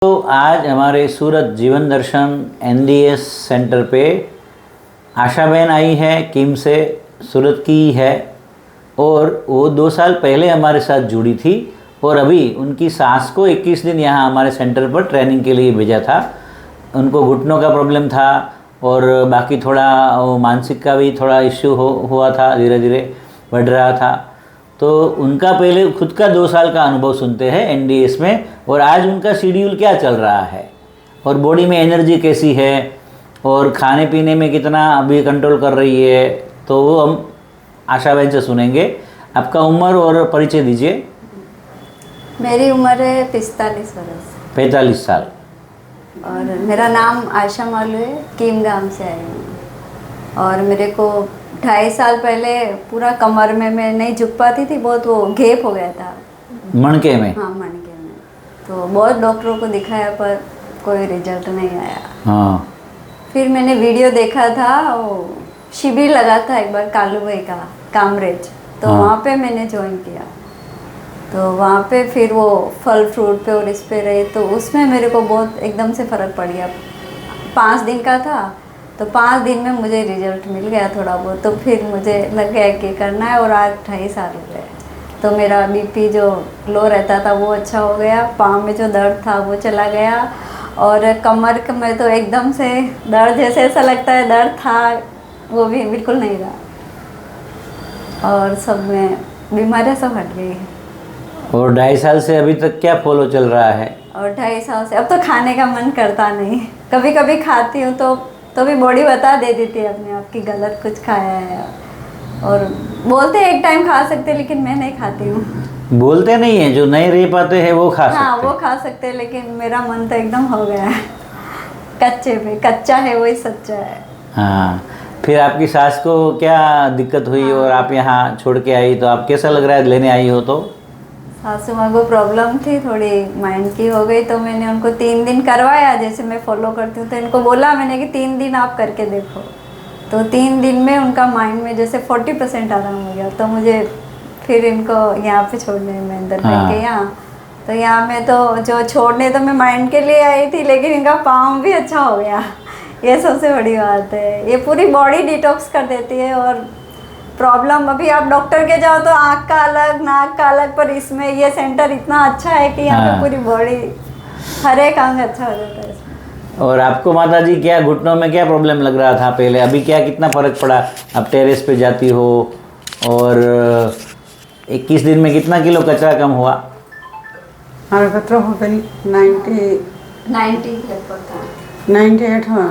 तो आज हमारे सूरत जीवन दर्शन एनडीएस सेंटर पे आशा बहन आई है, किम से सूरत की है और वो 2 साल पहले हमारे साथ जुड़ी थी और अभी उनकी सास को 21 दिन यहाँ हमारे सेंटर पर ट्रेनिंग के लिए भेजा था। उनको घुटनों का प्रॉब्लम था और बाकी थोड़ा मानसिक का भी थोड़ा इश्यू हुआ था, धीरे धीरे बढ़ रहा था। तो उनका पहले खुद का 2 साल का अनुभव सुनते हैं एनडीएस में और आज उनका शेड्यूल क्या चल रहा है और बॉडी में एनर्जी कैसी है और खाने पीने में कितना अभी कंट्रोल कर रही है, तो वो हम आशा बहन से सुनेंगे। आपका उम्र और परिचय दीजिए। मेरी उम्र है 45 वर्ष 45 साल और मेरा नाम आयशा मालू है, किम गांव से आई हूँ। और मेरे को 2.5 साल पहले पूरा कमर में मैं नहीं झुक पाती थी, बहुत वो घेप हो गया था मणके में। हाँ, मणके में। तो बहुत डॉक्टरों को दिखाया पर कोई रिजल्ट नहीं आया। हाँ, फिर मैंने वीडियो देखा था, वो शिविर लगा था एक बार कालू भाई का कामरेज, तो हाँ। वहाँ पे मैंने ज्वाइन किया। तो वहाँ पे फिर वो फल फ्रूट पे और इस पे रहे, तो उसमें मेरे को बहुत एकदम से फ़र्क पड़ गया। 5 दिन का था तो 5 दिन में मुझे रिजल्ट मिल गया थोड़ा बहुत। तो फिर मुझे लग गया कि करना है और आज 2.5 साल हो गए। तो मेरा बीपी जो लो रहता था वो अच्छा हो गया, पाँव में जो दर्द था वो चला गया और कमर में तो एकदम से दर्द जैसे ऐसा लगता है दर्द था वो भी बिल्कुल नहीं रहा और सब में बीमारियाँ सब हट गई। और 2.5 साल से अभी तक क्या फॉलो चल रहा है? और 2.5 साल से अब तो खाने का मन करता नहीं। कभी कभी खाती हूँ तो भी बॉडी बता दे देती है अपने आप की गलत कुछ खाया है और बोलते हैं एक टाइम खा सकते, लेकिन मैं नहीं खाती हूँ। बोलते नहीं है, जो नहीं रह पाते हैं वो खा हाँ, सकते वो खा सकते हैं, लेकिन मेरा मन तो एकदम हो गया है कच्चे पे। कच्चा है वही सच्चा है। हाँ, फिर आपकी सास को क्या दिक्कत हुई और आप यहाँ छोड़ के आई, तो आप कैसा लग रहा है लेने आई हो? तो सासू माँ को प्रॉब्लम थी, थोड़ी माइंड की हो गई, तो मैंने उनको 3 दिन करवाया, जैसे मैं फॉलो करती हूँ। तो इनको बोला मैंने कि 3 दिन आप करके देखो। तो 3 दिन में उनका माइंड में जैसे 40% आराम हो गया। तो मुझे फिर इनको यहाँ पे छोड़ने में अंदर करके यहाँ, तो यहाँ में तो जो छोड़ने तो मैं माइंड के लिए आई थी, लेकिन इनका पाँव भी अच्छा हो गया। ये सबसे बड़ी बात है। ये पूरी बॉडी डिटॉक्स कर देती है। और प्रॉब्लम अभी आप डॉक्टर के जाओ तो आँख का अलग, नाक का अलग, पर इसमें ये सेंटर इतना अच्छा है कि यहाँ पे पूरी बॉडी हर एक अंग अच्छा हो जाता है इसमें। और आपको माता जी क्या घुटनों में क्या प्रॉब्लम लग रहा था पहले, अभी क्या कितना फ़र्क पड़ा? अब टेरेस पे जाती हो और 21 दिन में कितना किलो कचरा कम हुआ? हमारे कचरा हो गई 90 लगभग था। 98 हुआ।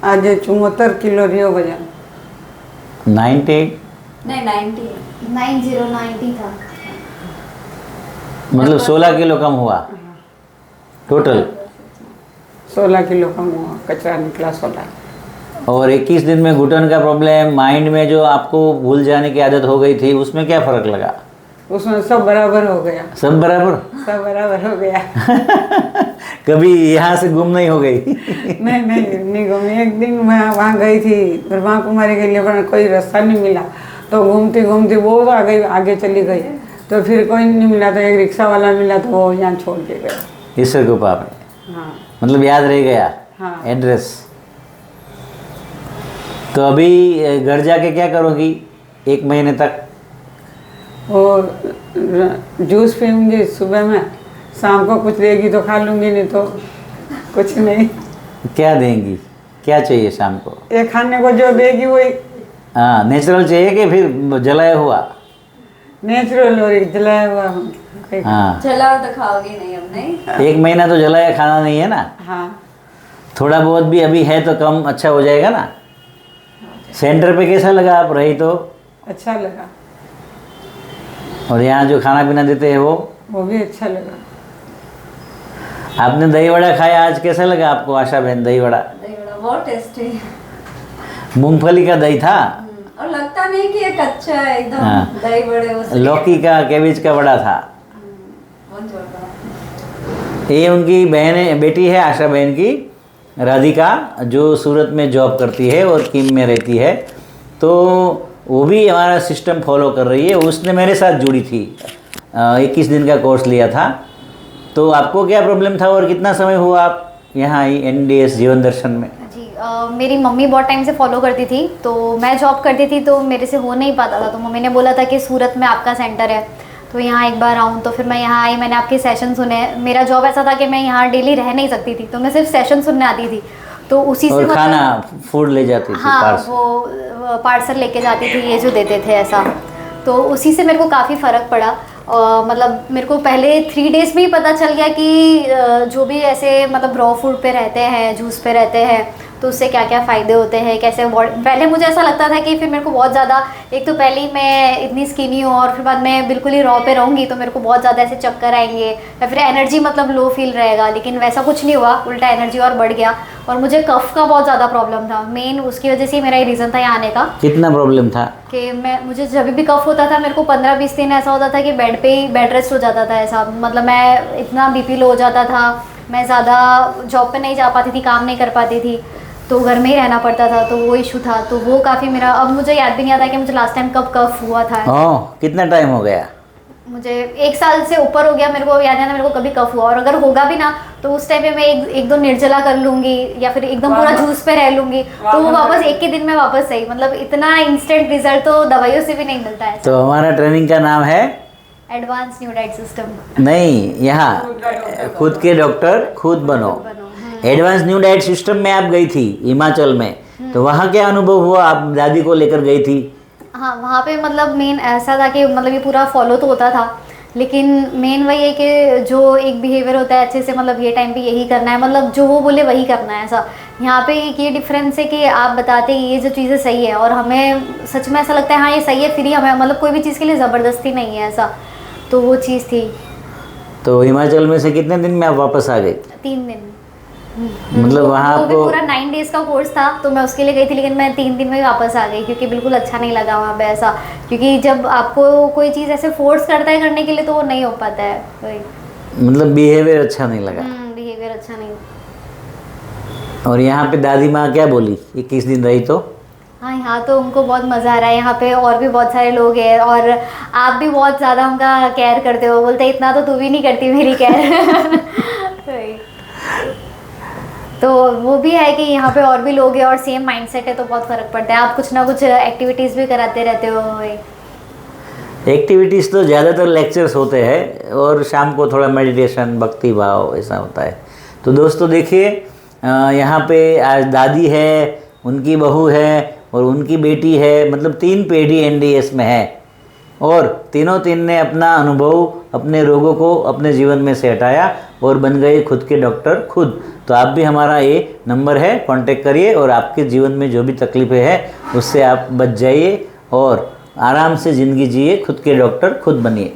आज 74 किलो रियो वजन। 98 नहीं 90 था। मतलब 16 किलो कम हुआ टोटल। 16 किलो कम हुआ, कचरा निकला 16। और 21 दिन में घुटन का प्रॉब्लम, माइंड में जो आपको भूल जाने की आदत हो गई थी, उसमें क्या फ़र्क लगा? उसमें सब बराबर हो गया। सब बराबर? सब बराबर हो गया। कभी यहाँ से गुम नहीं हो गई? नहीं घूमी। एक दिन मैं वहाँ गई थी ब्रह्मा कुमारी के लिए, पर कोई रास्ता नहीं मिला, तो घूमती घूमती बहुत आगे चली गई। तो फिर कोई नहीं मिला, तो एक रिक्शा वाला मिला, तो वो यहाँ छोड़ के गया। ईश्वर कृपा में। हाँ मतलब याद रह गया। हाँ। एड्रेस। तो अभी घर जाके क्या करोगी 1 महीने तक? और जूस पीऊँगी सुबह में, शाम को कुछ देगी तो खा लूँगी, नहीं तो कुछ नहीं। क्या देंगी? क्या चाहिए शाम को? ये खाने को जो देगी वही हाँ, नेचुरल चाहिए कि फिर जलाया हुआ? नेचुरल और जलाया हुआ। हाँ, चलाओ तो खाओगी नहीं अब? नहीं 1 महीना तो जलाया खाना नहीं है ना। हाँ, थोड़ा बहुत भी अभी है तो कम अच्छा हो जाएगा ना। सेंटर पे कैसा लगा आप रही तो? अच्छा लगा। और यहाँ जो खाना पीना देते हैं वो भी अच्छा लगा। आपने दही वड़ा खाया आज, कैसा लगा आपको आशा बहन? दही वड़ा बहुत टेस्टी, मूंगफली का दही था और लगता नहीं कि ये कच्चा है एकदम। हाँ। दही बड़े उसके लौकी का, कैबेज का बड़ा था। बहुत जोरदार। ये उनकी बहन बेटी है आशा बहन की, राधिका, जो सूरत में जॉब करती है और किम में रहती है। तो वो भी हमारा सिस्टम फॉलो कर रही है। उसने मेरे साथ जुड़ी थी, 21 दिन का कोर्स लिया था तो आपको क्या प्रॉब्लम था और कितना समय हुआ आप यहाँ आई एनडीएस जीवन दर्शन में? जी मेरी मम्मी बहुत टाइम से फॉलो करती थी, तो मैं जॉब करती थी तो मेरे से हो नहीं पाता था, तो मम्मी ने बोला था कि सूरत में आपका सेंटर है तो यहाँ एक बार आऊँ। तो फिर मैं यहाँ आई, मैंने आपके सेशन सुने। मेरा जॉब ऐसा था कि मैं यहाँ डेली रह नहीं सकती थी, तो मैं सिर्फ सेशन सुनने आती थी। तो उसी से और खाना फूड ले जाती थी? हाँ, पार्सल? वो पार्सल लेके जाती थी, ये जो देते थे ऐसा। तो उसी से मेरे को काफ़ी फ़र्क पड़ा। मतलब मेरे को पहले 3 डेज़ में ही पता चल गया कि जो भी ऐसे मतलब रॉ फूड पे रहते हैं, जूस पे रहते हैं, तो उससे क्या क्या फ़ायदे होते हैं, कैसे पहले मुझे ऐसा लगता था कि फिर मेरे को बहुत ज़्यादा, एक तो पहले ही मैं इतनी स्किनी हूँ और फिर बाद में बिल्कुल ही रॉ पे रहूँगी तो मेरे को बहुत ज़्यादा ऐसे चक्कर आएंगे या फिर एनर्जी मतलब लो फील रहेगा। लेकिन वैसा कुछ नहीं हुआ, उल्टा एनर्जी और बढ़ गया। और मुझे कफ का बहुत ज़्यादा प्रॉब्लम था, मेन उसकी वजह से मेरा ये रीज़न था यहाँ आने का। कितना प्रॉब्लम था? कि मुझे जब भी कफ होता था मेरे को 15-20 दिन ऐसा होता था कि बेड पे ही बेड रेस्ट हो जाता था ऐसा। मतलब मैं इतना बीपी लो हो जाता था, मैं ज़्यादा जॉब पे नहीं जा पाती थी, काम नहीं कर पाती थी, तो घर में ही रहना पड़ता था। तो वो इशू था, तो वो काफ़ी मेरा, अब मुझे याद भी नहीं आता कि मुझे लास्ट टाइम कब कफ हुआ था। ओह, कितना टाइम हो गया? मुझे 1 साल से ऊपर हो गया, मेरे को याद नहीं आता मेरे को कभी कफ हुआ। और अगर होगा भी ना तो उस टाइम पे मैं एक दो निर्जला कर लूँगी या फिर एकदम पूरा जूस पे रह लूँगी, तो वो वापस एक के दिन में वापस सही। मतलब इतना इंस्टेंट रिजल्ट तो दवाइयों से भी नहीं मिलता है। तो हमारा ट्रेनिंग का नाम है एडवांस न्यू डाइट सिस्टम। नहीं, यहाँ खुद के डॉक्टर खुद बनो। एडवांस न्यू डाइट सिस्टम में आप गई थी हिमाचल में, तो वहाँ क्या अनुभव हुआ? आप दादी को लेकर गई थी? हाँ, वहाँ पे मतलब मेन ऐसा था कि मतलब ये पूरा फॉलो तो होता था, लेकिन मेन वही है कि जो एक बिहेवियर होता है अच्छे से, मतलब ये टाइम पे यही करना है, मतलब जो वो बोले वही करना है ऐसा। यहाँ पे एक ये डिफरेंस है कि आप बताते हैं ये जो चीज़ें सही है और हमें सच में ऐसा लगता है हाँ ये सही है, फिर ही हमें मतलब कोई भी चीज़ के लिए ज़बरदस्ती नहीं है ऐसा। तो वो चीज़ थी। तो हिमाचल में से कितने दिन में आप वापस आ गए? 3 दिन। मतलब वहाँ वो भी आपको पूरा 9 डेज़ का कोर्स था, तो मैं उसके लिए गई थी, लेकिन मैं 3 दिन में ही वापस आ गई क्योंकि बिल्कुल अच्छा नहीं लगा वहाँ पे ऐसा। क्योंकि जब आपको कोई चीज़ ऐसे फोर्स करता है करने के लिए तो वो नहीं हो पाता है। वही मतलब बिहेवियर अच्छा नहीं लगा? बिहेवियर अच्छा नहीं। और यहाँ पे दादी माँ क्या बोली? 21 दिन रही तो? हाँ, यहाँ तो उनको बहुत मज़ा आ रहा है। यहाँ पे और भी बहुत सारे लोग हैं और आप भी बहुत ज़्यादा उनका केयर करते हो। बोलते इतना तो तू भी नहीं करती मेरी केयर। तो वो भी है कि यहाँ पे और भी लोग हैं और सेम माइंडसेट है, तो बहुत फ़र्क पड़ता है। आप कुछ ना कुछ एक्टिविटीज़ भी कराते रहते हो। एक्टिविटीज़ तो ज़्यादातर लेक्चर्स होते हैं और शाम को थोड़ा मेडिटेशन, भक्ति भाव ऐसा होता है। तो दोस्तों देखिए, यहाँ पे आज दादी है, उनकी बहू है और उनकी बेटी है, मतलब 3 पीढ़ी एनडीएस में है और तीन ने अपना अनुभव, अपने रोगों को अपने जीवन में से हटाया और बन गए खुद के डॉक्टर खुद। तो आप भी, हमारा ये नंबर है, कांटेक्ट करिए और आपके जीवन में जो भी तकलीफ़ें हैं उससे आप बच जाइए और आराम से ज़िंदगी जिए, खुद के डॉक्टर खुद बनिए।